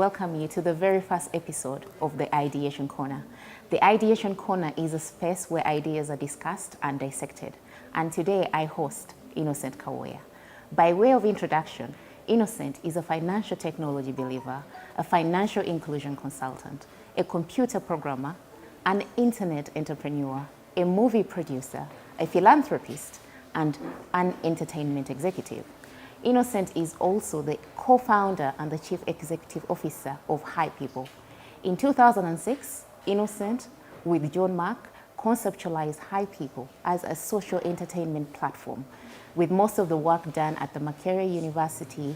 welcome you to the very first episode of the Ideation Corner. The Ideation Corner is a space where ideas are discussed and dissected. And today I host Innocent Kawooya. By way of introduction, Innocent is a financial technology believer, a financial inclusion consultant, a computer programmer, an internet entrepreneur, a movie producer, a philanthropist, and an entertainment executive. Innocent is also the co-founder and the chief executive officer of HiPipo. In 2006, Innocent, with John Mark, conceptualized HiPipo as a social entertainment platform, with most of the work done at the Makerere University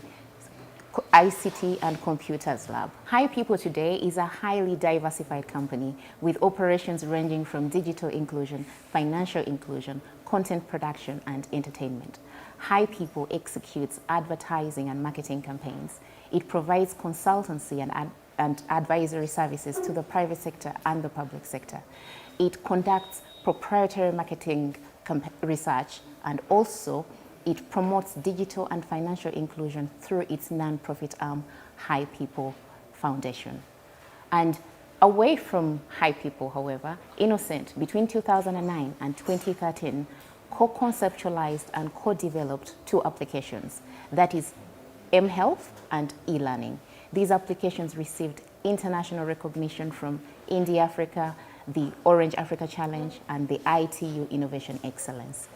ICT and Computers Lab. HiPipo today is a highly diversified company with operations ranging from digital inclusion, financial inclusion, content production, and entertainment. HiPipo executes advertising and marketing campaigns. It provides consultancy and advisory services to the private sector and the public sector. It conducts proprietary marketing research, and also it promotes digital and financial inclusion through its non-profit arm, HiPipo Foundation. And away from HiPipo, however, Innocent, between 2009 and 2013, co-conceptualized and co-developed two applications, that is mHealth and e-learning. These applications received international recognition from Indie Africa, the Orange Africa Challenge, and the ITU Innovation Excellence.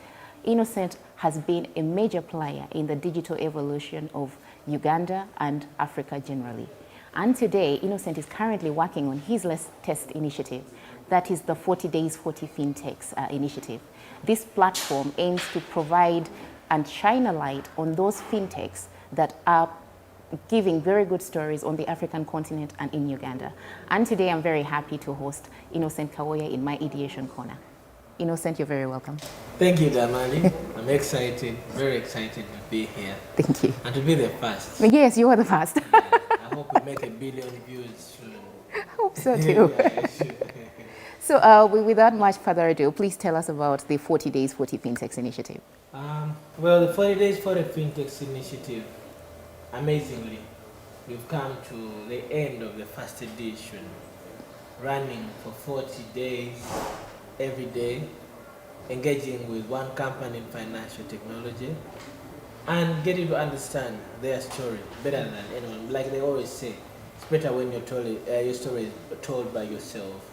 Innocent has been a major player in the digital evolution of Uganda and Africa generally. And today, Innocent is currently working on his latest initiative, that is the 40 Days 40 Fintechs initiative. This platform aims to provide and shine a light on those fintechs that are giving very good stories on the African continent and in Uganda. And today I'm very happy to host Innocent Kawooya in my Ideation Corner. Innocent, you're very welcome. Thank you, Damali. I'm excited, very excited to be here. Thank you. And to be the first. Yes, you are the first. Yeah, I hope we make 1 billion views soon. I hope so too. Yeah, sure. So without much further ado, please tell us about the 40 Days 40 Fintechs initiative. Well, the 40 Days 40 Fintechs initiative, amazingly, we've come to the end of the first edition, running for 40 days, every day, engaging with one company in financial technology, and getting to understand their story better than anyone. Like they always say, it's better when your story is told by yourself.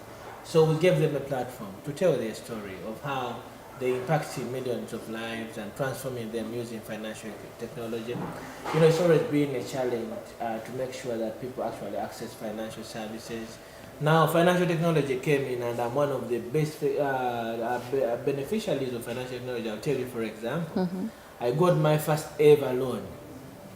So we gave them a platform to tell their story of how they impacted millions of lives and transforming them using financial technology. You know, it's always been a challenge to make sure that people actually access financial services. Now, financial technology came in, and I'm one of the best beneficiaries of financial technology. I'll tell you, for example, I got my first ever loan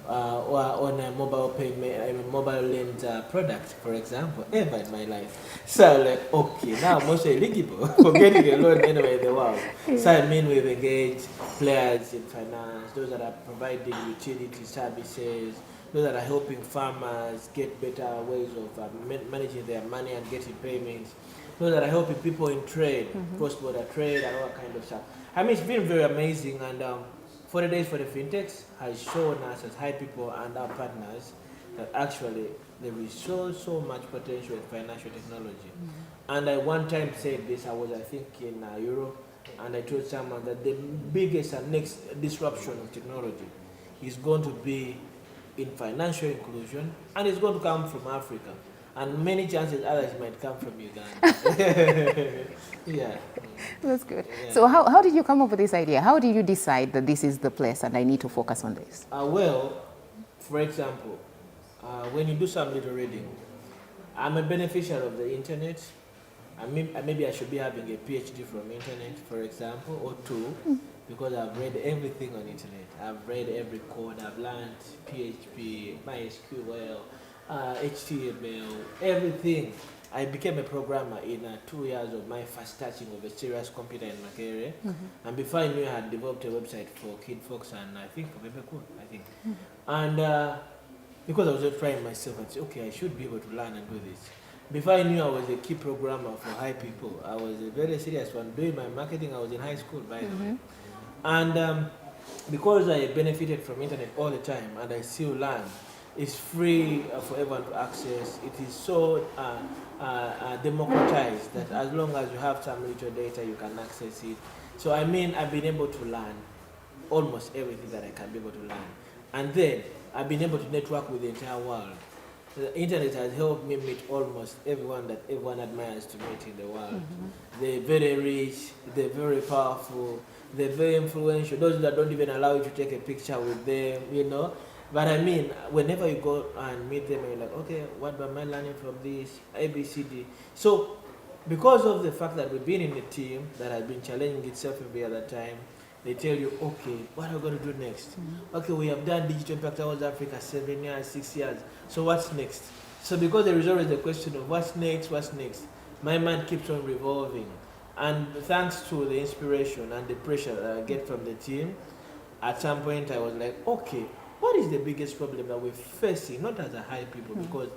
on a mobile payment, mobile lend product, for example, ever in my life. So I'm like, okay, now I'm also eligible for getting a loan anywhere in the world. So I mean, we've engaged players in finance, those that are providing utility services, those that are helping farmers get better ways of managing their money and getting payments, those that are helping people in trade, cross-border trade and all that kind of stuff. I mean, it's been very amazing, and 40 Days for the Fintechs has shown us as HiPipo and our partners that actually there is so much potential in financial technology. And I one time said this, I think in Europe, and I told someone that the biggest and next disruption of technology is going to be in financial inclusion, and it's going to come from Africa. And many chances others might come from Uganda. Yeah. That's good. Yeah. So how did you come up with this idea? How did you decide that this is the place and I need to focus on this? Well, for example, when you do some little reading, I'm a beneficiary of the internet. Maybe I should be having a PhD from internet, for example, or two, because I've read everything on internet. I've read every code. I've learned PHP, MySQL, HTML, everything. I became a programmer in 2 years of my first touching of a serious computer in Makerere. And before I knew, I had developed a website for Kid Fox and I think for Pepe, I think. And because I was just trying myself, I said, okay, I should be able to learn and do this. Before I knew, I was a key programmer for HiPipo. I was a very serious one. Doing my marketing, I was in high school, by the way. And because I benefited from internet all the time and I still learn, It's free for everyone to access. It is so democratized that as long as you have some little data, you can access it. So I mean, I've been able to learn almost everything that I can be able to learn. And then I've been able to network with the entire world. The internet has helped me meet almost everyone that everyone admires to meet in the world. They're very rich, they're very powerful, they're very influential. Those that don't even allow you to take a picture with them, you know. But I mean, whenever you go and meet them, and you're like, okay, what am I learning from this? ABCD. So, because of the fact that we've been in a team that has been challenging itself every other time, they tell you, okay, what are we going to do next? Okay, we have done Digital Impact Awards Africa 7 years, 6 years. So what's next? So because there is always the question of what's next, my mind keeps on revolving. And thanks to the inspiration and the pressure that I get from the team, at some point I was like, okay, what is the biggest problem that we're facing, not as a HiPipo, because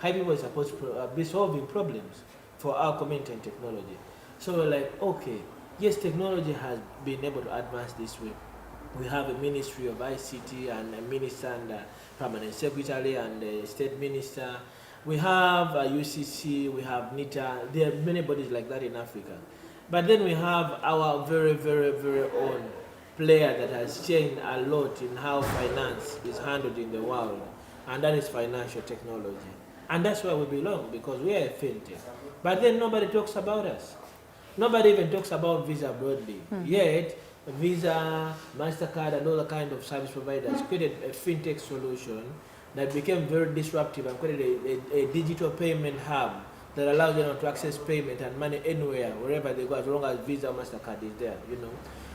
HiPipo is supposed to be solving problems for our community and technology. So we're like, okay, yes, technology has been able to advance this way. We have a Ministry of ICT and a Minister and a Permanent Secretary and a State Minister. We have a UCC, we have NITA. There are many bodies like that in Africa. But then we have our very, very, very own player that has changed a lot in how finance is handled in the world, and that is financial technology. And that's where we belong, because we are a fintech. But then nobody talks about us. Nobody even talks about Visa broadly. Yet, Visa, MasterCard, and other kind of service providers created a fintech solution that became very disruptive and created a digital payment hub that allows them to access payment and money anywhere, wherever they go, as long as Visa or MasterCard is there, you know.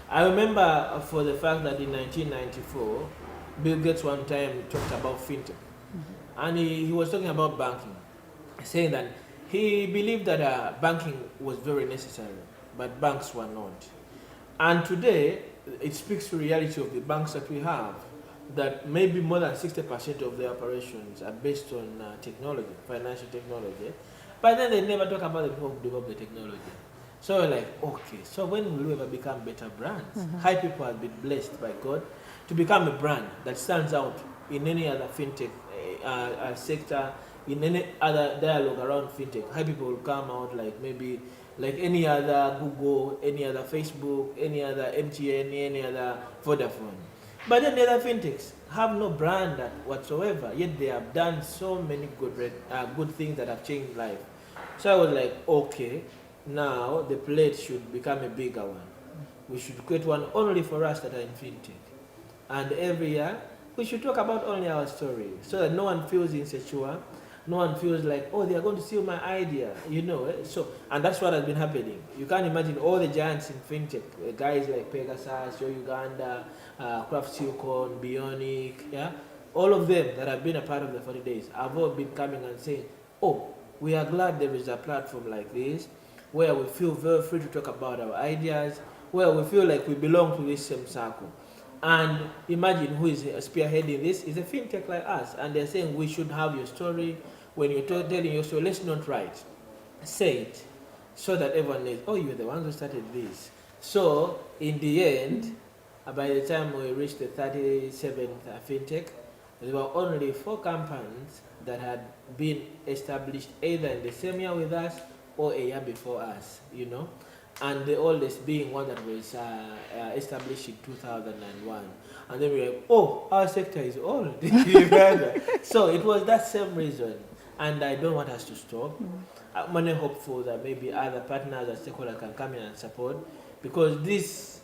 I remember for the fact that in 1994, Bill Gates one time talked about fintech. And he was talking about banking, saying that he believed that banking was very necessary, but banks were not. And today, it speaks to the reality of the banks that we have, that maybe more than 60% of their operations are based on technology, financial technology. But then they never talk about the people who develop the technology. So we're like, okay, so when will we ever become better brands? HiPipo has been blessed by God to become a brand that stands out in any other fintech sector, in any other dialogue around fintech. HiPipo will come out like maybe like any other Google, any other Facebook, any other MTN, any other Vodafone. But then the other fintechs have no brand whatsoever, yet they have done so many good things that have changed life. So I was like, okay, now the plate should become a bigger one. We should create one only for us that are in fintech. And every year, we should talk about only our story, so that no one feels insecure, no one feels like, oh, they are going to steal my idea, you know. So, and that's what has been happening. You can't imagine all the giants in fintech, guys like Pegasus, Yo Uganda, Craft Silicon, Bionic, yeah, all of them that have been a part of the 40 days have all been coming and saying, oh, we are glad there is a platform like this, where we feel very free to talk about our ideas, where we feel like we belong to this same circle. And imagine who is spearheading this is a fintech like us, and they're saying we should have your story. When you're telling your story, let's not write, say it, so that everyone knows, oh, you're the ones who started this. So in the end, by the time we reached the 37th fintech, there were only 4 companies that had been established either in the same year with us or a year before us, you know. And the oldest being one that was established in 2001. And then we were like, oh, our sector is old. So it was that same reason. And I don't want us to stop. I'm only hopeful that maybe other partners or stakeholders can come in and support. Because this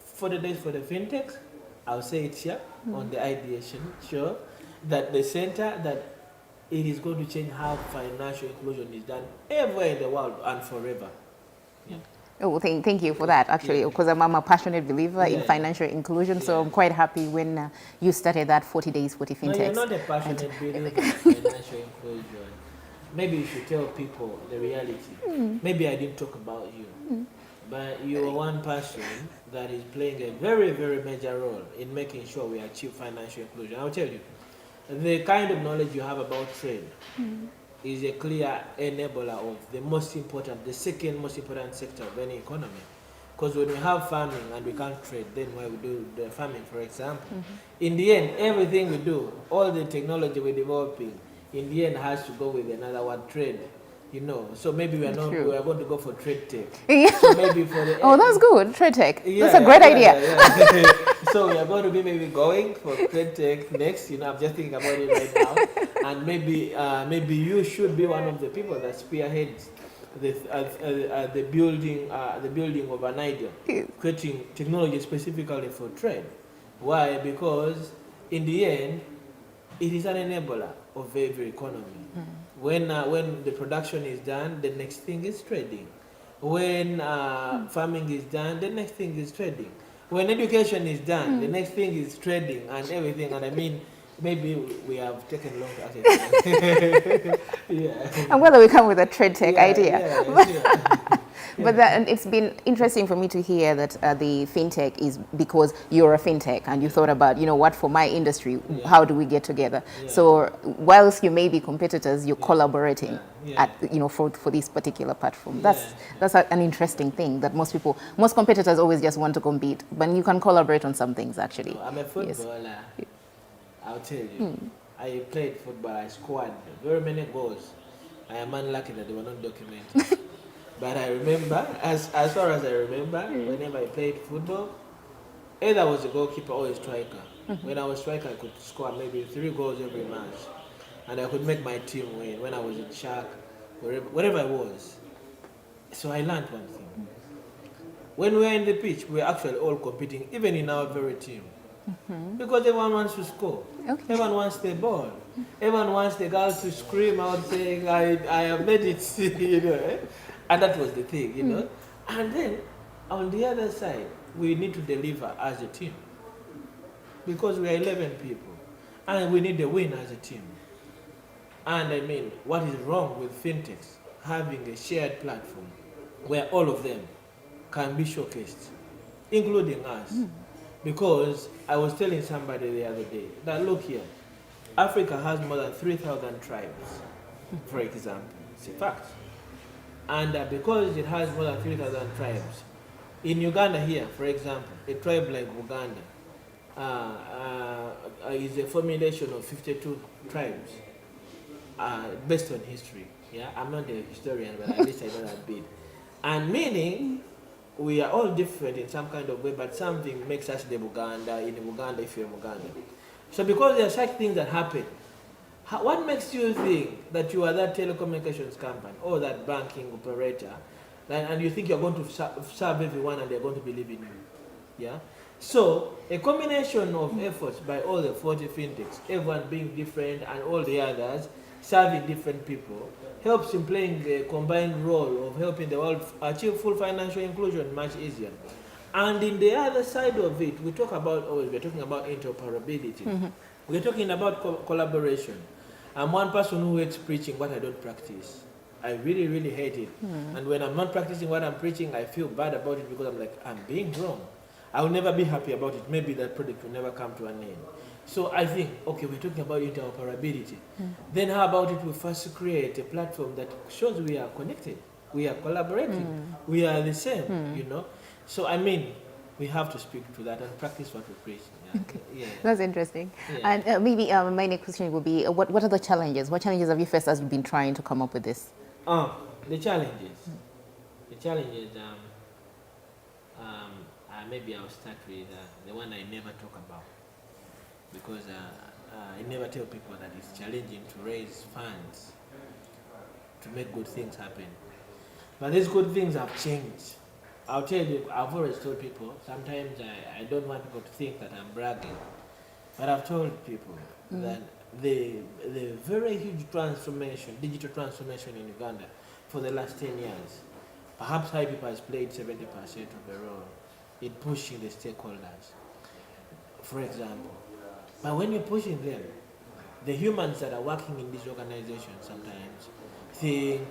40 days for the fintechs, I'll say it here on the ideation show, that the center, that it is going to change how financial inclusion is done everywhere in the world and forever. Yeah. Oh, thank you for that, actually, because I'm a passionate believer in financial inclusion, so I'm quite happy when you started that 40 days, 40 fintechs. No, you're not a passionate believer in financial inclusion. Maybe you should tell people the reality. Maybe I didn't talk about you, but you are one person that is playing a very, very major role in making sure we achieve financial inclusion. I'll tell you, the kind of knowledge you have about trade is a clear enabler of the most important, the second most important sector of any economy. Because when we have farming and we can't trade, then why we do the farming, for example. In the end, everything we do, all the technology we're developing, in the end has to go with another word, trade. You know, so maybe we are not. We are going to go for trade tech. Yeah. So maybe for the Oh, that's good. Trade tech. yeah, That's a great idea. Yeah. So we are going to be maybe going for trade tech next. You know, I'm just thinking about it right now. And maybe you should be one of the people that spearheads the building of an idea, creating technology specifically for trade. Why? Because in the end, it is an enabler of every economy. When the production is done, the next thing is trading. When farming is done, the next thing is trading. When education is done, the next thing is trading and everything. And I mean, maybe we have taken long to actually. Yeah. And whether we come with a trade tech idea. Yeah. But and it's been interesting for me to hear that the fintech is because you're a fintech and you thought about, you know, what for my industry, how do we get together? So whilst you may be competitors, you're collaborating at, you know, for this particular platform. That's an interesting thing that most competitors always just want to compete, but you can collaborate on some things actually. I'm a footballer. I'll tell you. I played football. I scored very many goals. I am unlucky that they were not documented. But I remember, as far as I remember, whenever I played football, either I was a goalkeeper or a striker. When I was striker, I could score maybe 3 goals every match. And I could make my team win when I was in Shark, wherever I was. So I learned one thing. When we were in the pitch, we were actually all competing, even in our very team. Because everyone wants to score. Everyone wants the ball. Everyone wants the girls to scream out saying, I have made it, you know. Eh? And that was the thing, you know. And then, on the other side, we need to deliver as a team. Because we are 11 people. And we need a win as a team. And I mean, what is wrong with fintechs having a shared platform where all of them can be showcased, including us? Because I was telling somebody the other day that, look here, Africa has more than 3,000 tribes, for example. It's a fact. And because it has more than 3,000 tribes, in Uganda here, for example, a tribe like Uganda is a formulation of 52 tribes based on history. Yeah, I'm not a historian, but at least I know that bit. And meaning, we are all different in some kind of way, but something makes us the Uganda, in Uganda if you're Uganda. So because there are such things that happen, what makes you think that you are that telecommunications company or that banking operator, and you think you're going to serve everyone and they're going to believe in you? Yeah. So a combination of efforts by all the 40 fintechs, everyone being different and all the others serving different people, helps in playing the combined role of helping the world achieve full financial inclusion much easier. And in the other side of it, we're talking about interoperability. We're talking about collaboration. I'm one person who hates preaching what I don't practice. I really, really hate it. And when I'm not practicing what I'm preaching, I feel bad about it because I'm like, I'm being wrong. I will never be happy about it. Maybe that project will never come to an end. So I think, okay, we're talking about interoperability. Then how about it we first create a platform that shows we are connected, we are collaborating, we are the same, you know? So I mean, we have to speak to that and practice what we preach. Yeah. Okay. Yeah. That's interesting. Yeah. And maybe my next question will be, what are the challenges? What challenges have you faced as you've been trying to come up with this? The challenges. The challenges, maybe I'll start with the one I never talk about. Because I never tell people that it's challenging to raise funds to make good things happen. But these good things have changed. I'll tell you, I've always told people, sometimes I don't want people to think that I'm bragging, but I've told people that the very huge transformation, digital transformation in Uganda for the last 10 years, perhaps HiPipo has played 70% of the role in pushing the stakeholders, for example. But when you're pushing them, the humans that are working in these organizations sometimes think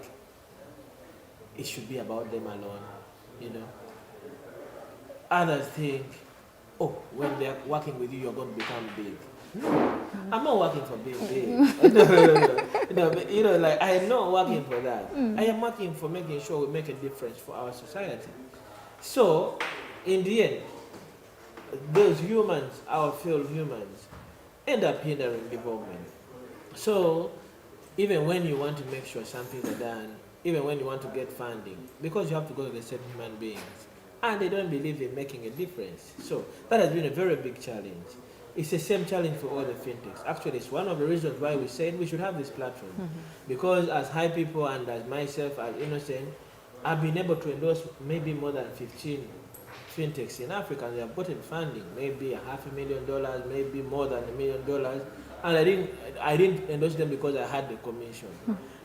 it should be about them alone, you know. Others think, oh, when they're working with you, you're going to become big. No, I'm not working for being big. No, like I'm not working for that. I am working for making sure we make a difference for our society. So, in the end, those humans, our fellow humans, end up hindering development. So, even when you want to make sure something are done, even when you want to get funding, because you have to go to the same human beings, and they don't believe in making a difference. So, that has been a very big challenge. It's the same challenge for all the fintechs. Actually, it's one of the reasons why we said we should have this platform. Because as HiPipo and as myself, as Innocent, I've been able to endorse maybe more than 15 fintechs in Africa, and they have gotten funding, maybe $500,000, maybe more than $1 million. And I didn't endorse them because I had the commission,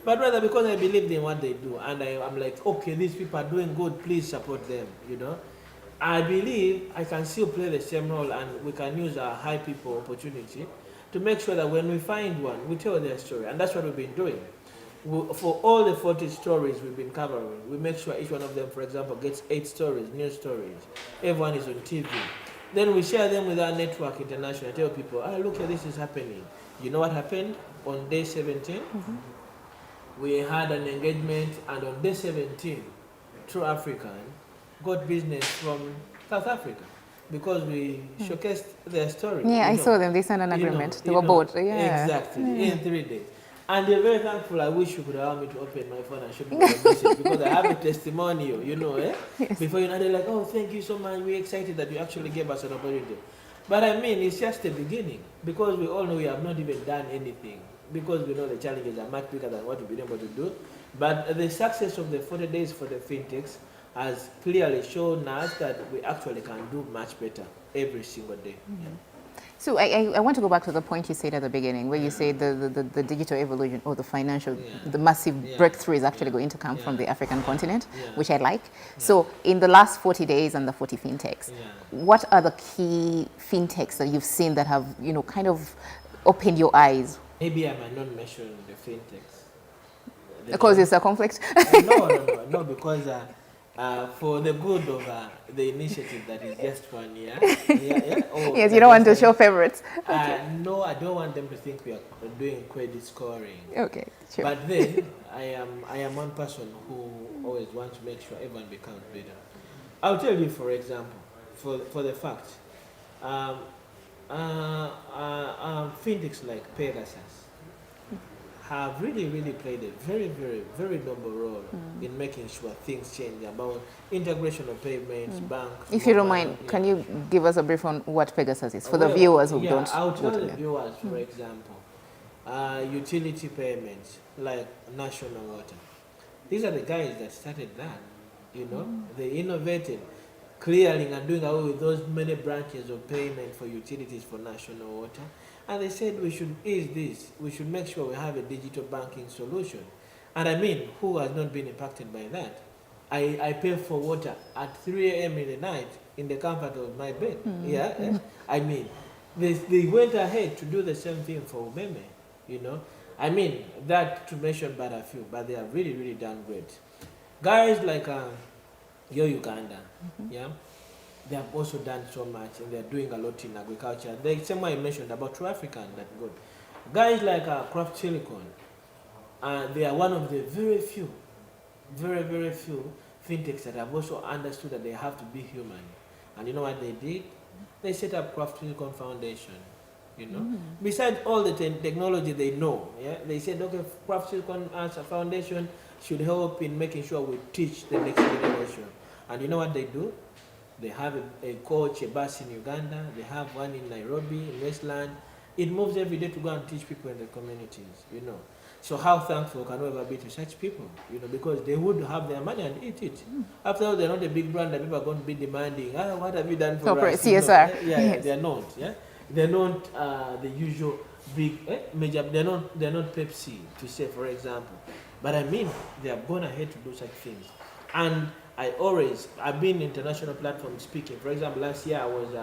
but rather because I believed in what they do. And I'm like, okay, these people are doing good, please support them, you know. I believe I can still play the same role, and we can use our HiPipo opportunity to make sure that when we find one, we tell their story. And that's what we've been doing. For all the 40 stories we've been covering, we make sure each one of them, for example, gets 8 stories, news stories. Everyone is on TV. Then we share them with our network international, tell people, look here, this is happening. You know what happened? On day 17, we had an engagement, and on day 17, True African got business from South Africa because we showcased their story. Yeah, I saw them. They signed an agreement. They were bought. Yeah. Exactly, in 3 days. And they're very thankful. I wish you could allow me to open my phone and show people the message, because I have a testimonial, you know, Yes. Before you know, they're like, oh, thank you so much. We're excited that you actually gave us an opportunity. But I mean, it's just the beginning, because we all know we have not even done anything, because we know the challenges are much bigger than what we've been able to do. But the success of the 40 days for the fintechs has clearly shown us that we actually can do much better every single day. So I want to go back to the point you said at the beginning, where you said the digital evolution, or the financial, the massive breakthrough is actually going to come from the African continent, which I like. So in the last 40 days and the 40 fintechs, what are the key fintechs that you've seen that have, you know, kind of opened your eyes? Maybe I might not mention the fintechs. Because it's a conflict? No, because for the good of the initiative that is just 1 year. Oh, yes, you don't want to show favorites. Okay. No, I don't want them to think we are doing credit scoring. Okay, sure. But then I am one person who always wants to make sure everyone becomes better. I'll tell you, for example, for the fact, fintechs like Pegasus have really played a very noble role in making sure things change about integration of payments, banks. If you don't mind, can you give us a brief on what Pegasus is for the viewers who don't? I'll tell the viewers, for example, utility payments like National Water. These are the guys that started that, you know. They innovated, clearing and doing away with those many branches of payment for utilities for National Water. And they said we should ease this. We should make sure we have a digital banking solution. And I mean, who has not been impacted by that? I pay for water at 3 a.m. in the night in the comfort of my bed. I mean, they went ahead to do the same thing for Umeme, you know. I mean, that to mention but a few, but they have really done great. Guys like Yo Uganda, they have also done so much, and they're doing a lot in agriculture. The same way I mentioned about True African, that good. Guys like Craft Silicon, they are one of the very few fintechs that have also understood that they have to be human. And you know what they did? They set up Craft Silicon Foundation, you know. Besides all the technology they know, they said, okay, Craft Silicon as a foundation should help in making sure we teach the next generation. And you know what they do? They have a coach, a bus in Uganda. They have one in Nairobi, in Westland. It moves every day to go and teach people in the communities, you know. So how thankful can we ever be to such people, you know, because they would have their money and eat it. After all, they're not a big brand that people are going to be demanding, what have you done for corporate us? CSR. Yes. They're not, They're not the usual big, major, they're not Pepsi, to say, for example. But I mean, they have gone ahead to do such things. And I've been international platform speaking. For example, last year I was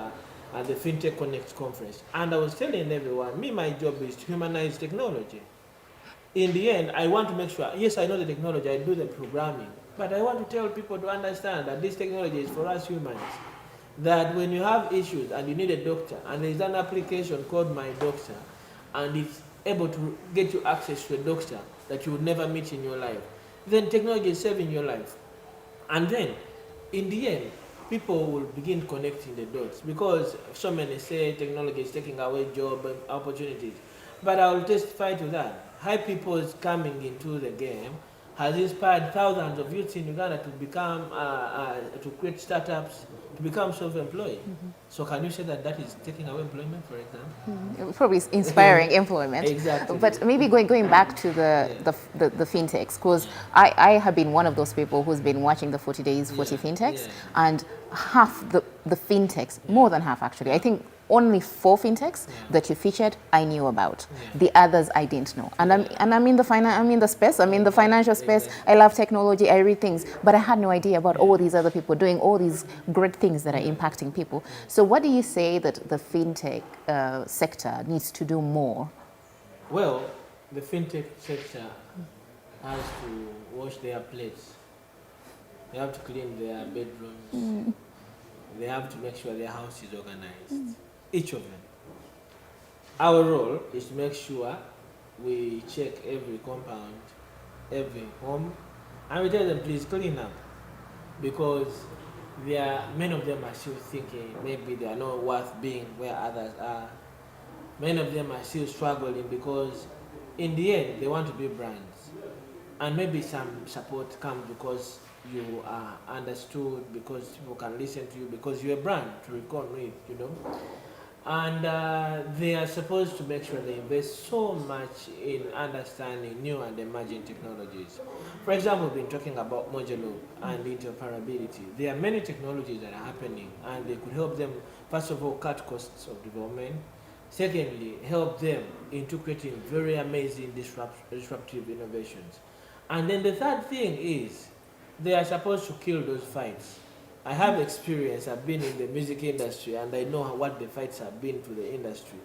at the FinTech Connect conference, and I was telling everyone, my job is to humanize technology. In the end, I want to make sure, yes, I know the technology, I do the programming, but I want to tell people to understand that this technology is for us humans. That when you have issues and you need a doctor, and there's an application called My Doctor, and it's able to get you access to a doctor that you would never meet in your life, then technology is saving your life. And then, in the end, people will begin connecting the dots, because so many say technology is taking away job and opportunities. But I will testify to that. HiPipo is coming into the game has inspired thousands of youths in Uganda to become, to create startups, to become self-employed. So can you say that that is taking away employment, for example? Probably inspiring employment. Exactly. But maybe going back to the fintechs, because I have been one of those people who's been watching the 40 Days, 40 Fintechs, and half the fintechs, more than half actually, I think only 4 fintechs that you featured I knew about. The others I didn't know. And I'm in the space, I'm in the financial space. I love technology, I read things, but I had no idea about all these other people doing all these great things that are impacting people. So what do you say that the fintech sector needs to do more? Well, the fintech sector has to wash their plates. They have to clean their bedrooms. They have to make sure their house is organized. Each of them. Our role is to make sure we check every compound, every home, and we tell them, please clean up. Because many of them are still thinking maybe they are not worth being where others are. Many of them are still struggling because in the end they want to be brands. And maybe some support comes because you are understood, because people can listen to you, because you're a brand to reckon with, you know. And they are supposed to make sure they invest so much in understanding new and emerging technologies. For example, we've been talking about modular and interoperability. There are many technologies that are happening, and they could help them, first of all, cut costs of development. Secondly, help them into creating very amazing disruptive innovations. And then the third thing is, they are supposed to kill those fights. I have experience, I've been in the music industry, and I know what the fights have been to the industry.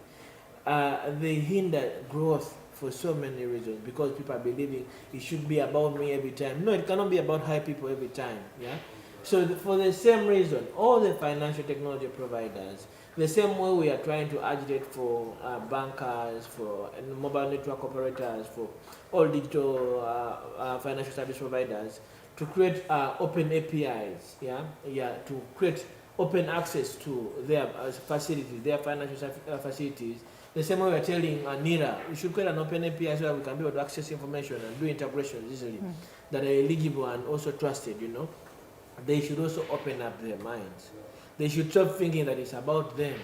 They hinder growth for so many reasons, because people are believing it should be about me every time. No, it cannot be about HiPipo every time. Yeah. So for the same reason, all the financial technology providers, the same way we are trying to agitate for bankers, for mobile network operators, for all digital financial service providers, to create open APIs, to create open access to their facilities, their financial facilities. The same way we're telling NIRA, we should create an open API so that we can be able to access information and do integrations easily that are eligible and also trusted, you know. They should also open up their minds. They should stop thinking that it's about them,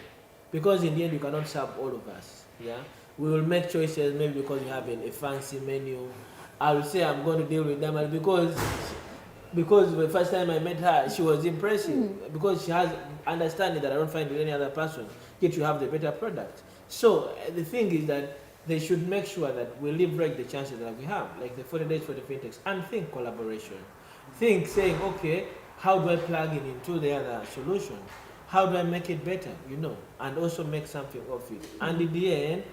because in the end you cannot serve all of us. Yeah, we will make choices maybe because you have a fancy menu. I will say I'm going to deal with Damali because the first time I met her, she was impressive, because she has understanding that I don't find with any other person, yet you have the better product. So the thing is that they should make sure that we leverage the chances that we have, like the 40 days for the fintechs, and think collaboration. Think saying, okay, how do I plug in into the other solution? How do I make it better, you know, and also make something of it? And in the end,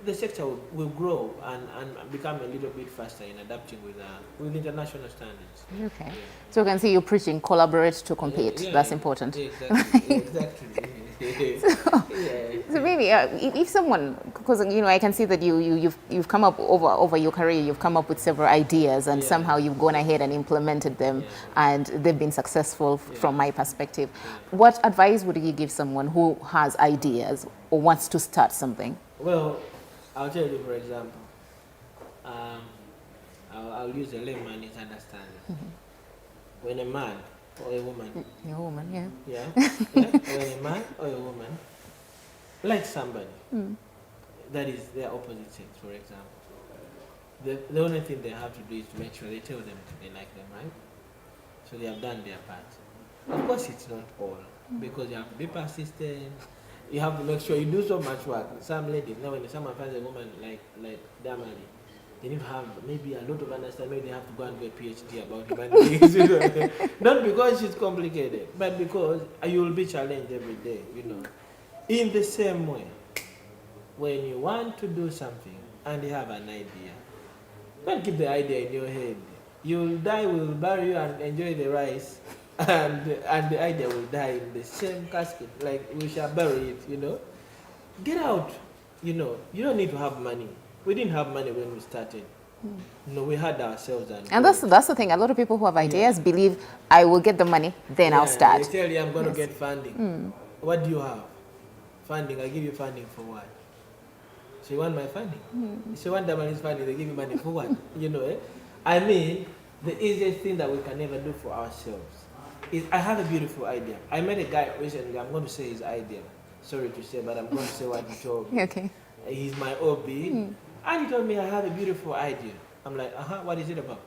the sector will grow and become a little bit faster in adapting with international standards. Okay. Yeah. So you can see you're preaching collaborate to compete. Yeah, That's important. Exactly. Exactly. So maybe if someone, because you know I can see that you've come up over your career, you've come up with several ideas, and somehow you've gone ahead and implemented them, and they've been successful from my perspective. What advice would you give someone who has ideas or wants to start something? Well, I'll tell you, for example, I'll use a layman's understanding. When a man or a woman, when a man or a woman likes somebody that is their opposite sex, for example, the only thing they have to do is to make sure they tell them they like them, right? So they have done their part. Of course, it's not all, because you have to be persistent. You have to make sure you do so much work. Some ladies, now when someone finds a woman like Damali, they need to have maybe a lot of understanding. Maybe they have to go and do a PhD about human beings. Not because she's complicated, but because you will be challenged every day, you know. In the same way, when you want to do something and you have an idea, don't keep the idea in your head. You'll die, we'll bury you and enjoy the rice. And the idea will die in the same casket, like we shall bury it, you know. Get out, you know. You don't need to have money. We didn't have money when we started. No, we had ourselves And that's the thing. A lot of people who have ideas believe I will get the money, then I'll start. They tell you I'm going to get funding. What do you have? Funding. I give you funding for what? So you want my funding? So you want Damali's funding, they give you money for what? I mean, the easiest thing that we can ever do for ourselves is, I have a beautiful idea. I met a guy recently, I'm going to say his idea. Sorry to say, but I'm going to say what he told me. Okay. He's my OB. And he told me I have a beautiful idea. I'm like, what is it about?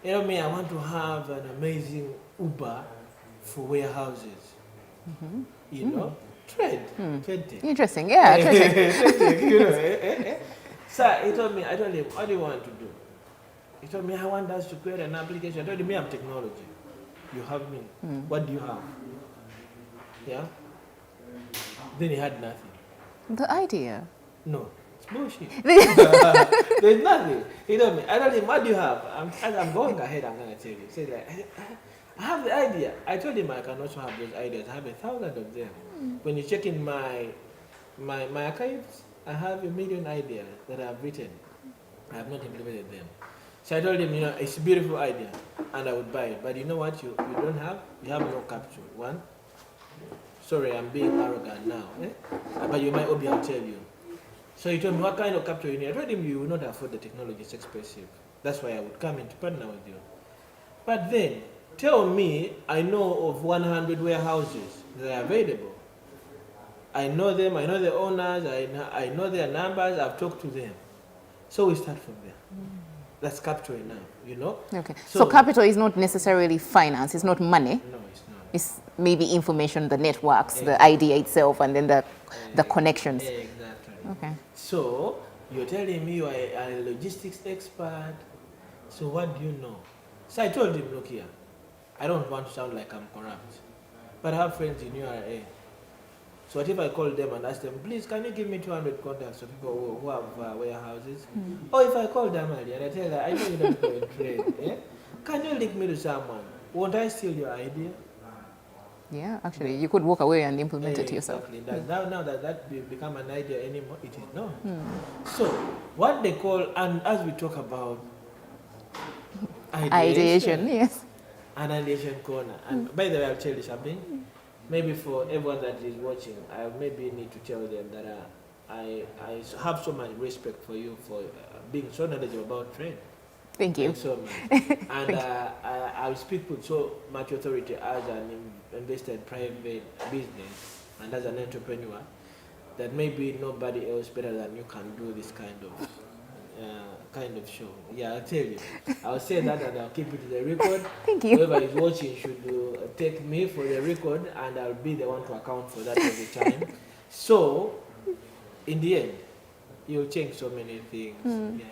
He told me I want to have an amazing Uber for warehouses. Trade. Trade. Interesting, yeah. So he told me, I told him, what do you want to do? He told me, I want us to create an application. I told him, I'm technology. You have me. What do you have? Yeah? Then he had nothing. The idea? No. It's bullshit. There's nothing. He told me, I told him, what do you have? As I'm going ahead, I'm going to tell you. He said, I have the idea. I told him I can also have those ideas. I have 1,000 of them. When you check in my archives, I have 1 million ideas that I've written. I have not implemented them. So I told him, it's a beautiful idea, and I would buy it. But you know what you don't have? You have no capital. One, sorry, I'm being arrogant now. But you might be, I'll tell you. So he told me, what kind of capital you need? I told him, you will not afford the technology, it's expensive. That's why I would come in to partner with you. But then, tell me, I know of 100 warehouses that are available. I know them, I know the owners, I know their numbers, I've talked to them. So we start from there. That's capital enough, Okay. So capital is not necessarily finance, it's not money. No, it's not. It's maybe information, the networks, the idea itself, and then the connections. Exactly. Okay. So you're telling me you are a logistics expert. So what do you know? So I told him, look here, I don't want to sound like I'm corrupt, but I have friends in URA. So what if I call them and ask them, please, can you give me 200 contacts of people who have warehouses? Or if I call Damali and I tell her, I know you don't go in trade, can you link me to someone? Won't I steal your idea? Yeah, actually, you could walk away and implement it yourself. Exactly. Now that become an idea anymore, it is not. So what they call, and as we talk about Ideation, yes. An ideation corner. And by the way, I'll tell you something. Maybe for everyone that is watching, I maybe need to tell them that I have so much respect for you for being so knowledgeable about trade. Thank you. Thanks so much. And I speak with so much authority as an investor in private business and as an entrepreneur that maybe nobody else better than you can do this kind of show. Yeah, I'll tell you. I'll say that and I'll keep it to the record. Thank you. Whoever is watching should take me for the record, and I'll be the one to account for that every time. So, in the end, you'll change so many things.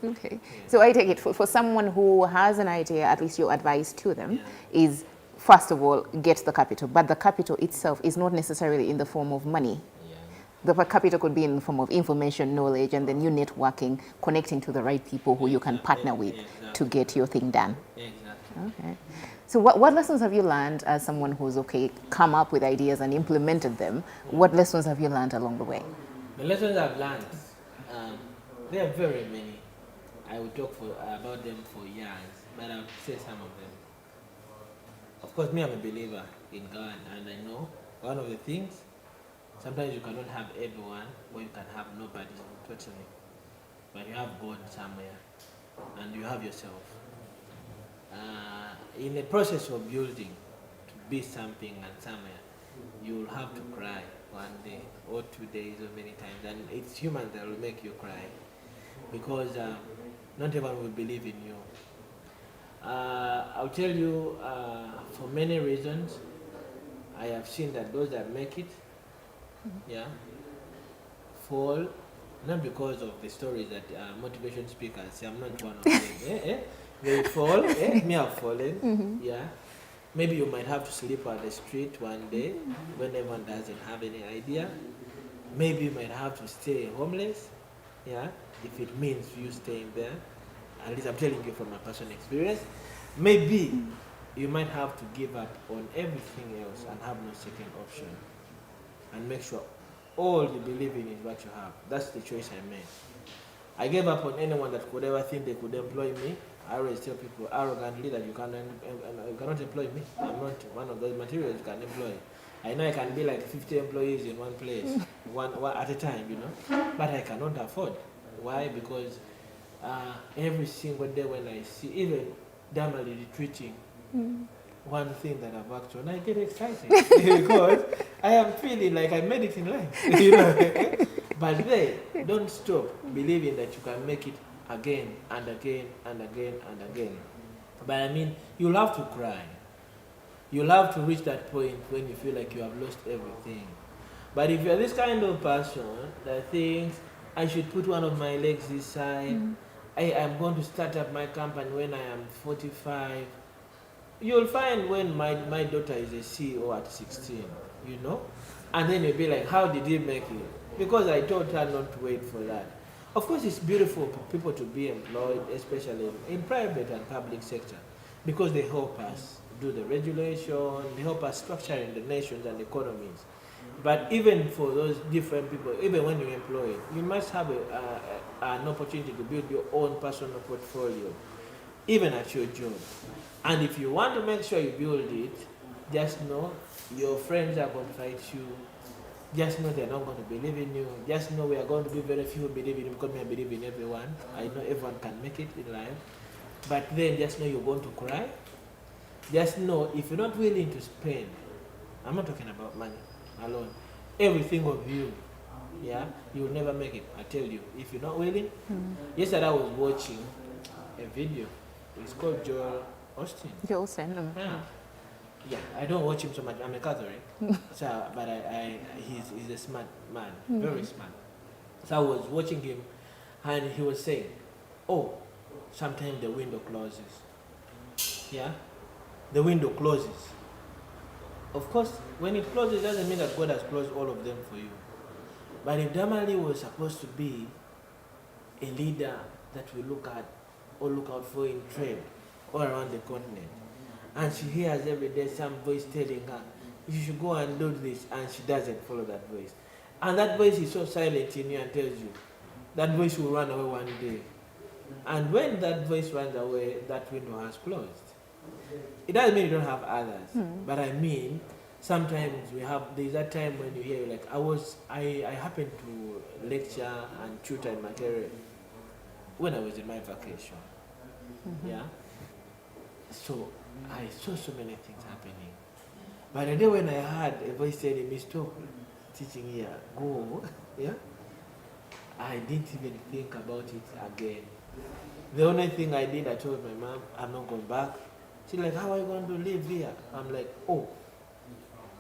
Okay. So I take it for someone who has an idea, at least your advice to them is, first of all, get the capital. But the capital itself is not necessarily in the form of money. The capital could be in the form of information, knowledge, and then you networking, connecting to the right people who you can partner with to get your thing done. Exactly. Okay. So what lessons have you learned as someone who's come up with ideas and implemented them? What lessons have you learned along the way? The lessons I've learned, there are very many. I will talk about them for years, but I'll say some of them. Of course, me, I'm a believer in God, and I know one of the things, sometimes you cannot have everyone, or you can have nobody, totally. But you have God somewhere, and you have yourself. In the process of building, to be something and somewhere, you will have to cry one day, or 2 days, or many times. And it's humans that will make you cry, because not everyone will believe in you. I'll tell you, for many reasons, I have seen that those that make it, fall, not because of the stories that motivation speakers say. I'm not one of them. They fall, me have fallen, Maybe you might have to sleep on the street one day when everyone doesn't have any idea. Maybe you might have to stay homeless, if it means you staying there. At least I'm telling you from my personal experience. Maybe you might have to give up on everything else and have no second option, and make sure all you believe in is what you have. That's the choice I made. I gave up on anyone that could ever think they could employ me. I always tell people arrogantly that you cannot employ me. I'm not one of those materials you can employ. I know I can be like 50 employees in one place, one at a time, you know, but I cannot afford. Why? Because every single day when I see even Damali retreating, one thing that I've worked on, I get excited because I am feeling like I made it in life, you know. But they don't stop believing that you can make it again and again and again and again. But I mean, you'll have to cry. You'll have to reach that point when you feel like you have lost everything. But if you're this kind of person that thinks, I should put one of my legs this side, I am going to start up my company when I am 45, you'll find when my daughter is a CEO at 16, you know? And then you'll be like, how did he make it? Because I told her not to wait for that. Of course, it's beautiful for people to be employed, especially in private and public sector, because they help us do the regulation, they help us structure in the nations and economies. But even for those different people, even when you're employed, you must have an opportunity to build your own personal portfolio, even at your job. And if you want to make sure you build it, just know your friends are going to fight you. Just know they're not going to believe in you. Just know we are going to be very few who believe in you because I believe in everyone. I know everyone can make it in life. But then just know you're going to cry. Just know if you're not willing to spend, I'm not talking about money alone, everything of you, yeah, you will never make it. I tell you, if you're not willing. Yesterday I was watching a video. It's called Joel Austin. Joel Austin. Yeah, I don't watch him so much. I'm a Catholic, so but he's a smart man, very smart. So I was watching him, and he was saying, "Oh, sometimes the window closes. Yeah, the window closes. Of course, when it closes, it doesn't mean that God has closed all of them for you. But if Damali was supposed to be a leader that we look at or look out for in trade all around the continent, and she hears every day some voice telling her, you should go and do this, and she doesn't follow that voice. And that voice is so silent in you and tells you, that voice will run away one day. And when that voice runs away, that window has closed. It doesn't mean you don't have others, but I mean, sometimes there's that time when you hear, like, I happened to lecture and tutor in Makerere when I was in my vacation, yeah? So I saw so many things happening. But the day when I heard a voice telling me, stop teaching here, go, yeah? I didn't even think about it again. The only thing I did, I told my mom, I'm not going back. She's like, how are you going to live here? I'm like, oh,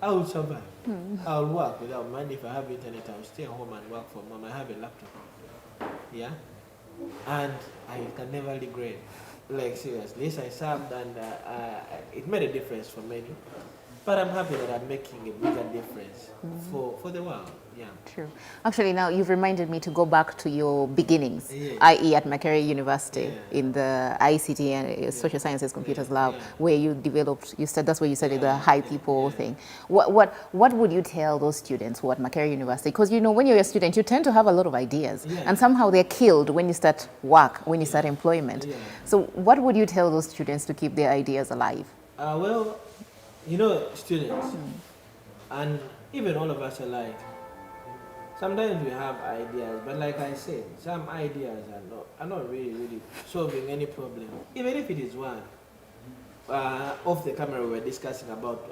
I will survive. I'll work without money. If I have internet, I'll stay home and work for mom. I have a laptop. Yeah? And I can never regret. Like, seriously. Yes, I served and it made a difference for many. But I'm happy that I'm making a bigger difference for the world. Yeah. True. Actually, now you've reminded me to go back to your beginnings, Yeah. i.e. at Makerere University, Yeah. in the ICT and Social Sciences Computers Lab, Yeah. where you developed, that's where you studied the HiPipo thing. What would you tell those students who are at Makerere University? Because, you know, when you're a student, you tend to have a lot of ideas, and somehow they're killed when you start work, when you start employment. Yeah. So what would you tell those students to keep their ideas alive? Well, you know, students, and even all of us alike, sometimes we have ideas, but like I said, some ideas are not really solving any problem. Even if it is one. Off the camera, we were discussing about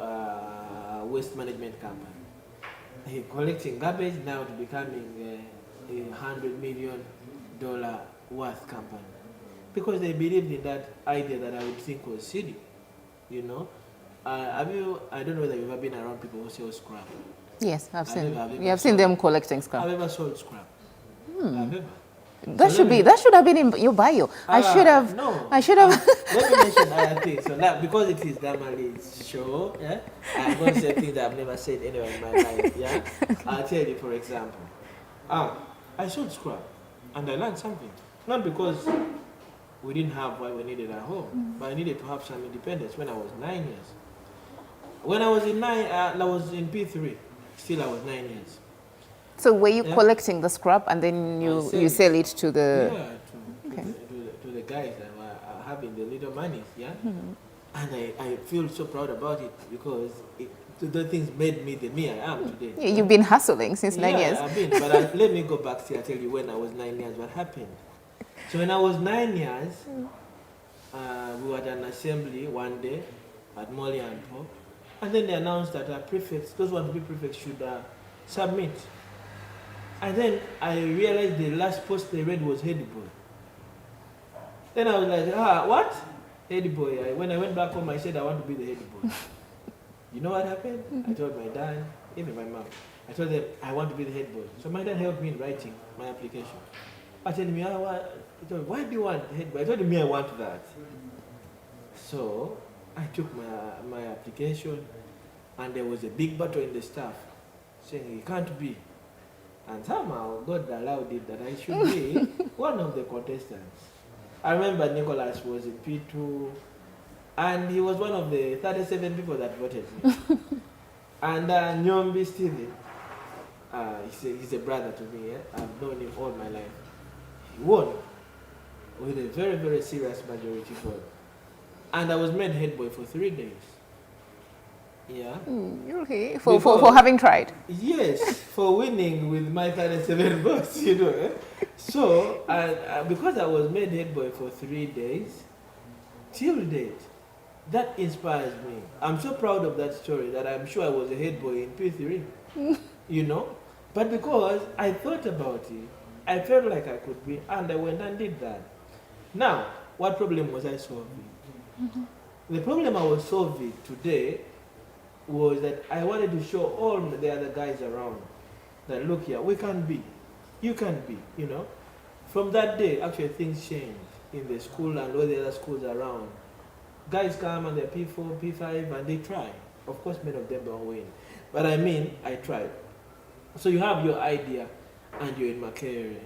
waste management company. Collecting garbage now to becoming a $100 million worth company. Because they believed in that idea that I would think was silly, you know. I don't know whether you've ever been around people who sell scrap. Yes, I've seen them collecting scrap. I've ever sold scrap. I've ever. That should have been in your bio. I should have. Let me mention other things. So that, because it is Damali's show, yeah, I'm going to say things that I've never said anywhere in my life. Yeah, I'll tell you, for example, I sold scrap, and I learned something. Not because we didn't have what we needed at home, but I needed to have some independence when I was 9 years. When I was in I was in P3. Still, I was 9 years. So were you collecting the scrap and then you sell it to the... Yeah, to the guys that were having the little money, yeah? And I feel so proud about it because the things made me the me I am today. Yeah, you've been hustling since 9 years. Yeah, I've been, but let me go back to tell you when I was 9 years what happened. So when I was 9 years, we were at an assembly one day at Molly and Paul, and then they announced that our prefects, those who want to be prefects, should submit. And then I realized the last post they read was head boy. Then I was like, what? Head boy. When I went back home, I said I want to be the head boy. You know what happened? I told my dad, even my mom, I told them I want to be the head boy. So my dad helped me in writing my application. I told me, why do you want the head boy? I told him, I want that. So I took my application, and there was a big battle in the staff saying it can't be. And somehow God allowed it that I should be one of the contestants. I remember Nicholas was in P2, and he was one of the 37 people that voted me. And Nyombi Steven, he's a brother to me. I've known him all my life. He won with a very, very serious majority vote. And I was made head boy for 3 days. Yeah. Okay. For having tried. Yes, for winning with my 37 votes, you know. So, because I was made head boy for 3 days, till date, that inspires me. I'm so proud of that story that I'm sure I was a head boy in P3, you know. But because I thought about it, I felt like I could be, and I went and did that. Now, what problem was I solving? The problem I was solving today was that I wanted to show all the other guys around that, look here, we can be, you can be, you know. From that day, actually things changed in the school and all the other schools around. Guys come and they're P4, P5, and they try. Of course, many of them don't win. But I mean, I tried. So you have your idea and you're in Makerere.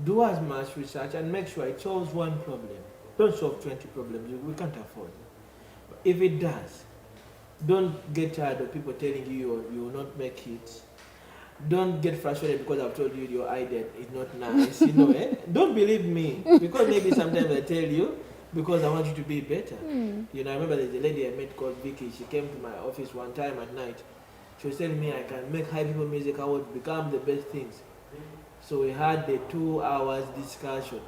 Do as much research and make sure it solves one problem. Don't solve 20 problems, we can't afford. But if it does, don't get tired of people telling you you will not make it. Don't get frustrated because I've told you your idea is not nice. You know, Don't believe me because maybe sometimes I tell you because I want you to be better. You know, I remember there's a lady I met called Vicky. She came to my office one time at night. She was telling me I can make HiPipo music. I would become the best things. So we had the 2 hours discussion.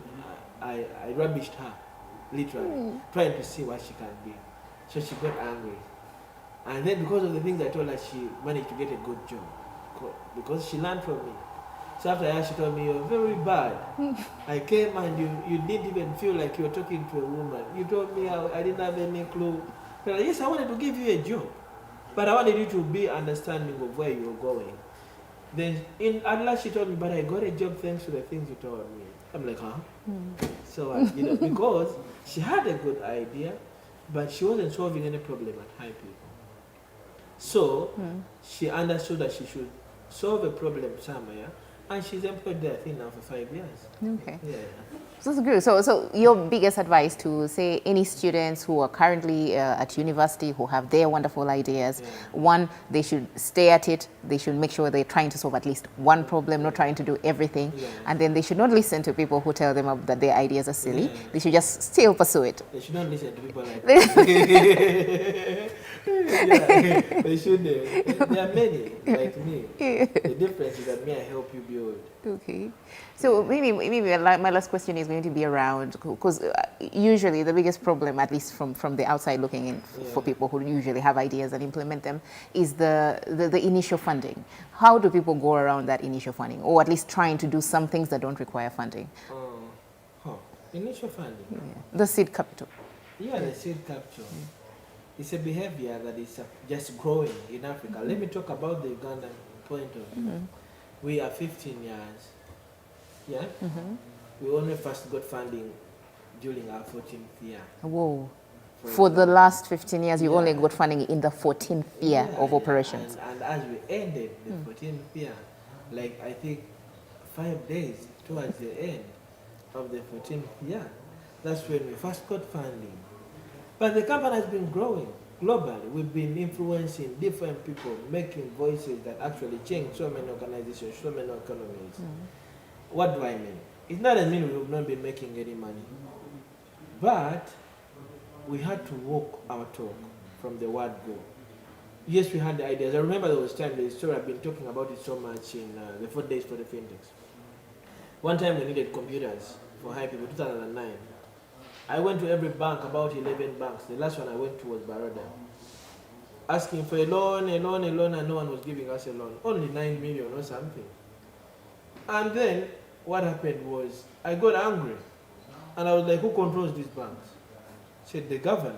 I rubbished her, literally, trying to see what she can be. So she got angry. And then because of the things I told her, she managed to get a good job. Because she learned from me. So after that, she told me, you're very bad. I came and you didn't even feel like you were talking to a woman. You told me I didn't have any clue. But yes, I wanted to give you a job. But I wanted you to be understanding of where you were going. Then at last she told me, but I got a job thanks to the things you told me. I'm like, huh? So, you know, because she had a good idea, but she wasn't solving any problem at HiPipo. So she understood that she should solve a problem somewhere, and she's employed there, I think, now for 5 years. Okay. Yeah. So that's good. So your biggest advice to, say, any students who are currently at university who have their wonderful ideas, one, they should stay at it. They should make sure they're trying to solve at least one problem, not trying to do everything. And then they should not listen to people who tell them that their ideas are silly. They should just still pursue it. They should not listen to people like that. They should. There are many like me. The difference is that me, I help you build. Okay. So maybe my last question is going to be around, because usually the biggest problem, at least from the outside looking in, for people who usually have ideas and implement them, is the initial funding. How do people go around that initial funding, or at least trying to do some things that don't require funding? Initial funding? Yeah. The seed capital. Yeah, the seed capital. It's a behavior that is just growing in Africa. Let me talk about the Ugandan point of view. We are 15 years. Yeah? We only first got funding during our 14th year. Whoa. For the last 15 years, you only got funding in the 14th year of operations. And as we ended the 14th year, like I think 5 days towards the end of the 14th year, that's when we first got funding. But the company has been growing. globally. We've been influencing different people, making voices that actually change so many organizations, so many economies. What do I mean? It doesn't mean we've not been making any money, but we had to walk our talk from the word go. Yes, we had the ideas. I remember there was time, the story I've been talking about it so much in the 4 days for the fintechs. One time we needed computers for HiPipo, 2009. I went to every bank, about 11 banks. The last one I went to was Baroda, asking for a loan, and no one was giving us a loan. Only 9 million or something. And then what happened was I got angry. And I was like, who controls these banks? I said, the governor.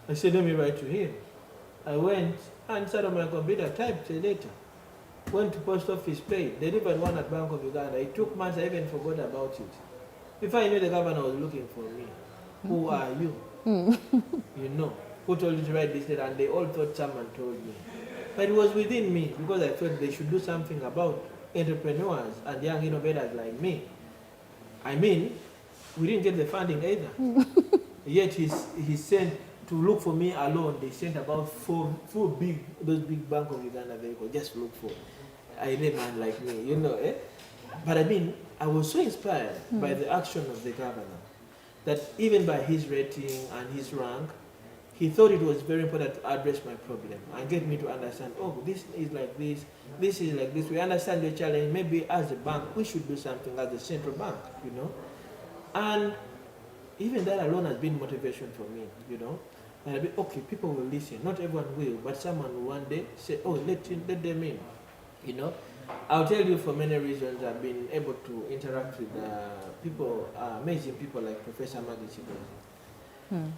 I said, let me write to him. I went and sat on my computer, typed a letter, went to post office, paid, delivered one at Bank of Uganda. It took months, I even forgot about it. Before I knew the governor was looking for me. Who are you? You know, who told you to write this letter? And they all thought someone told me. But it was within me because I thought they should do something about entrepreneurs and young innovators like me. I mean, we didn't get the funding either. Yet he sent to look for me alone. They sent about four those big Bank of Uganda vehicles just look for a layman like me, you know, eh? But I mean, I was so inspired by the action of the governor that even by his rating and his rank, he thought it was very important to address my problem and get me to understand, oh, this is like this is like this. We understand the challenge. Maybe as a bank, we should do something as a central bank, you know. And even that alone has been motivation for me, you know. And I'll be, okay, people will listen. Not everyone will, but someone will one day say, oh, let them in, you know. I'll tell you for many reasons I've been able to interact with people, amazing people like Professor Maggie.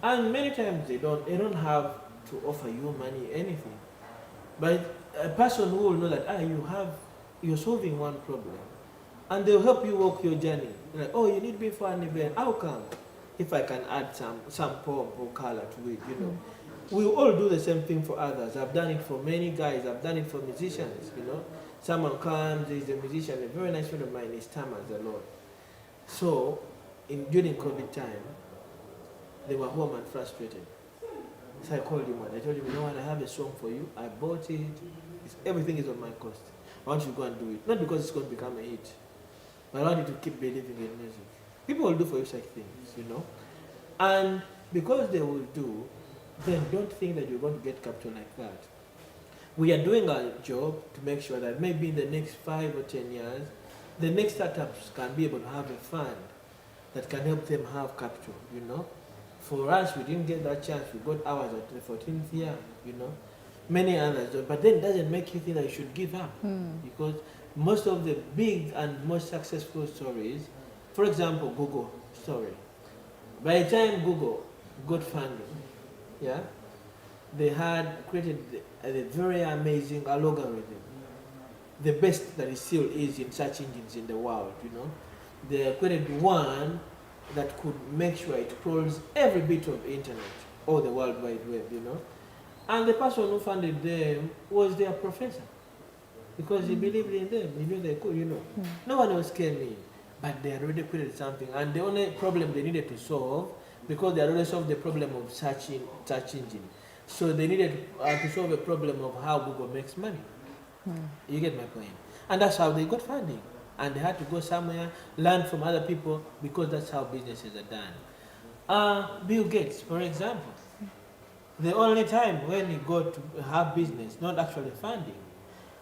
And many times they don't have to offer you money, anything. But a person who will know that you're solving one problem, and they'll help you walk your journey. Like, oh, you need me for an event. How come? If I can add some pomp or color to it, you know. We all do the same thing for others. I've done it for many guys. I've done it for musicians, you know. Someone comes, he's a musician, a very nice friend of mine, he stammers a lot. So, during COVID time, they were home and frustrated. So I called him and I told him, you know what, I have a song for you. I bought it. Everything is on my cost. I want you to go and do it. Not because it's going to become a hit, but I want you to keep believing in music. People will do for you such things, you know. And because they will do, then don't think that you're going to get capital like that. We are doing our job to make sure that maybe in the next 5 or 10 years, the next startups can be able to have a fund that can help them have capital, you know. For us, we didn't get that chance. We got ours at the 14th year, you know. Many others don't. But then it doesn't make you think that you should give up. Because most of the big and most successful stories, for example, Google story. By the time Google got funding, yeah, they had created a very amazing algorithm. The best that it still is in search engines in the world, you know. They created one that could make sure it crawls every bit of internet or the World Wide Web, you know. And the person who funded them was their professor because he believed in them. He knew they could, you know. No one else came in, but they had already created something. And the only problem they needed to solve, because they had already solved the problem of search engine, so they needed to solve a problem of how Google makes money. You get my point? And that's how they got funding. And they had to go somewhere, learn from other people, because that's how businesses are done. Bill Gates, for example, the only time when he got to have business, not actually funding,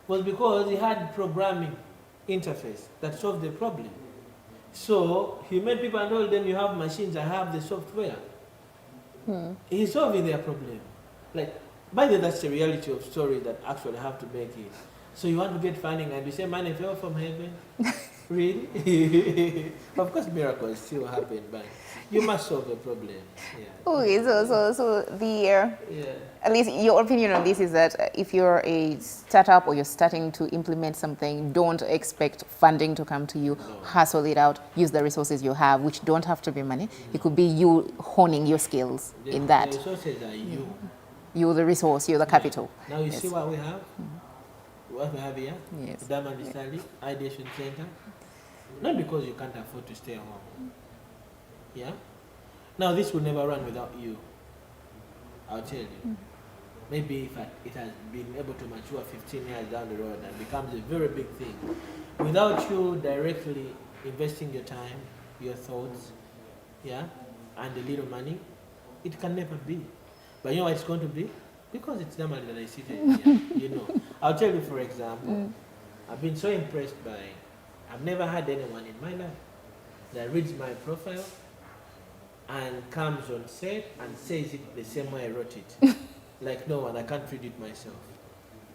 was because he had programming interface that solved the problem. So he made people and told them, you have machines, I have the software. He's solving their problem. Like, by the way, that's the reality of stories that actually have to make it. So you want to get funding and you say money fell from heaven? Really? Of course miracles still happen, but you must solve the problem. Yeah. Okay, so at least your opinion on this is that if you're a startup or you're starting to implement something, don't expect funding to come to you. No. Hustle it out, use the resources you have, which don't have to be money. It could be you honing your skills in that. The resources are you. You're the resource, you're the capital. Now you see what we have? What we have here? Yes. Damali, Ssali, Ideation Center. Not because you can't afford to stay home. Yeah? Now this will never run without you. I'll tell you. Maybe if it has been able to mature 15 years down the road and becomes a very big thing, without you directly investing your time, your thoughts, yeah, and a little money, it can never be. But you know what it's going to be? Because it's Damali that I sit here, you know. I'll tell you, for example, I've been so impressed by, I've never had anyone in my life that reads my profile and comes on set and says it the same way I wrote it. Like no one, I can't read it myself.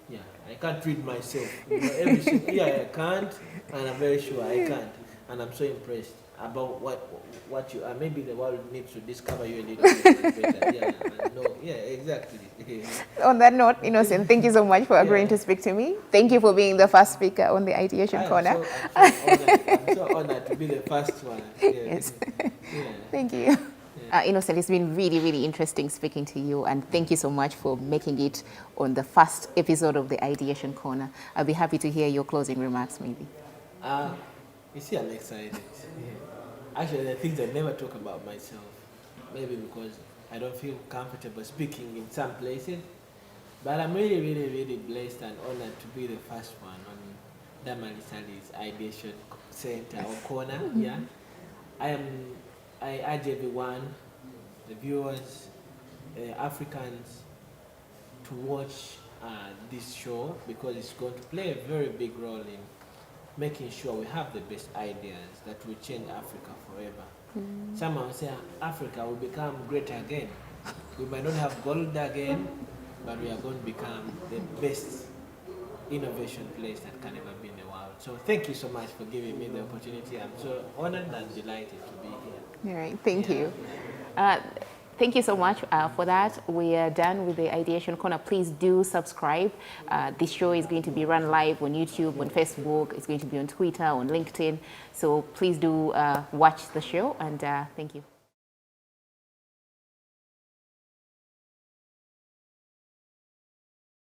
Yeah, I can't read myself. You know, yeah, I can't, and I'm very sure I can't. And I'm so impressed about what you are. Maybe the world needs to discover you a little bit better. Yeah, no, yeah, exactly. On that note, Innocent, thank you so much for agreeing to speak to me. Thank you for being the first speaker on the Ideation Corner. I'm so honored to be the first one. Yeah. Yes. Yeah. Thank you. Innocent, it's been really, really interesting speaking to you, and thank you so much for making it on the first episode of the Ideation Corner. I'll be happy to hear your closing remarks, maybe. You see, I'm excited. Yeah. Actually, there are things I never talk about myself. Maybe because I don't feel comfortable speaking in some places. But I'm really, really, really blessed and honored to be the first one on Damali Ssali's Ideation Center or Corner. Yeah. I urge everyone, the viewers, Africans, to watch this show because it's going to play a very big role in making sure we have the best ideas that will change Africa forever. Someone will say Africa will become great again. We might not have gold again, but we are going to become the best innovation place that can ever be in the world. So thank you so much for giving me the opportunity. I'm so honored and delighted to be here. All right, thank you. Thank you so much for that. We are done with the Ideation Corner. Please do subscribe. This show is going to be run live on YouTube, on Facebook. It's going to be on Twitter, on LinkedIn. So please do watch the show, and thank you.